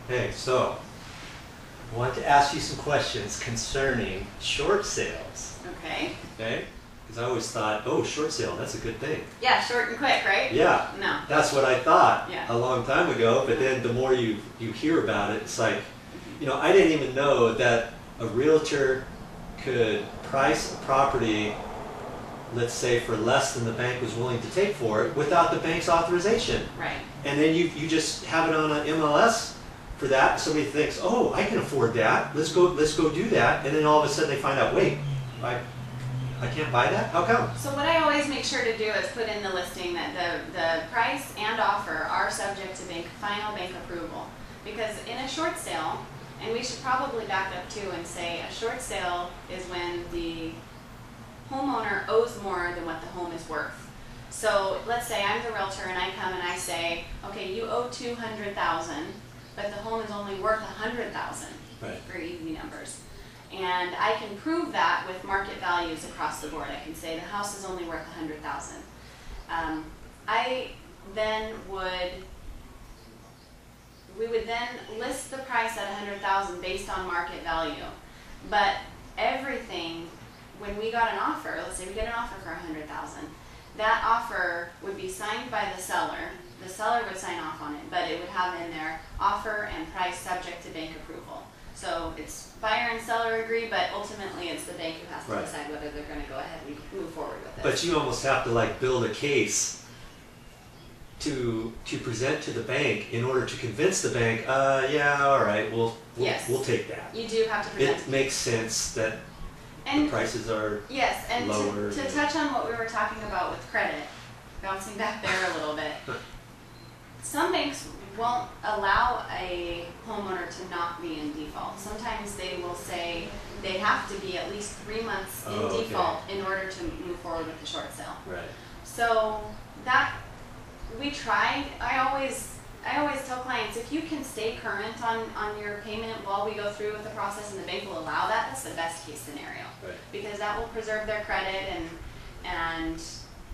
Okay, so I want to ask you some questions concerning short sales. Okay. Okay? Because I always thought, oh, short sale, that's a good thing. Yeah, short and quick, right? Yeah. No. That's what I thought Yeah. a long time ago, but then the more you hear about it, it's like, you know, I didn't even know that a realtor could price a property, let's say, for less than the bank was willing to take for it without the bank's authorization. Right. And then you just have it on an MLS for that. Somebody thinks, oh, I can afford that. Let's go do that. And then all of a sudden they find out, wait, I can't buy that? How come? So what I always make sure to do is put in the listing that the price and offer are subject to final bank approval. Because in a short sale, and we should probably back up too and say a short sale is when the homeowner owes more than what the home is worth. So let's say I'm the realtor and I come and I say, okay, you owe $200,000, but the home is only worth $100,000. Right. For easy numbers. And I can prove that with market values across the board. I can say the house is only worth $100,000. We would then list the price at $100,000 based on market value. But everything, when we got an offer, let's say we get an offer for $100,000, that offer would be signed by the seller. The seller would sign off on it, but it would have in there offer and price subject to bank approval. So it's buyer and seller agree, but ultimately it's the bank who has to Right. decide whether they're going to go ahead and move forward with it. But you almost have to like build a case to present to the bank in order to convince the bank, yeah, all right, we'll take that. You do have to present. It makes sense that the prices are yes, and lower. To touch on what we were talking about with credit, bouncing back there a little bit, some banks won't allow a homeowner to not be in default. Sometimes they will say they have to be at least 3 months in default in order to move forward with the short sale. Right. So that we tried. I always tell clients, if you can stay current on your payment while we go through with the process and the bank will allow that, that's the best case scenario. Right. Because that will preserve their credit and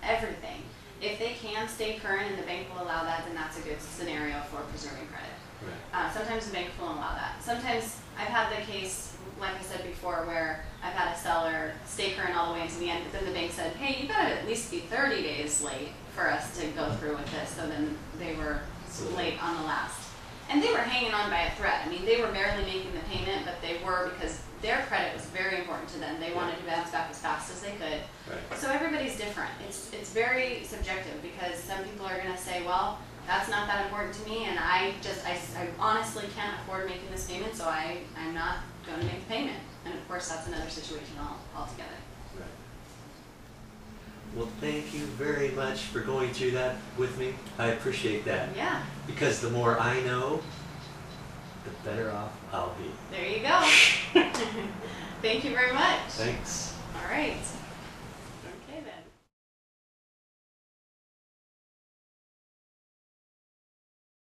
everything. If they can stay current and the bank will allow that, then that's a good scenario for preserving credit. Right. Sometimes the bank won't allow that. Sometimes I've had the case, like I said before, where I've had a seller stay current all the way until the end, but then the bank said, hey, you gotta at least be 30 days late for us to go through with this. So then they were late on the last. And they were hanging on by a thread. I mean, they were barely making the payment, but they were because their credit was very important to them. They wanted to bounce back as fast as they could. Right. So everybody's different. It's very subjective because some people are going to say, well, that's not that important to me, and I honestly can't afford making this payment, so I'm not going to make the payment. And of course, that's another situation altogether. Right. Well, thank you very much for going through that with me. I appreciate that. Yeah. Because the more I know, the better off I'll be. There you go. Thank you very much. Thanks. All right.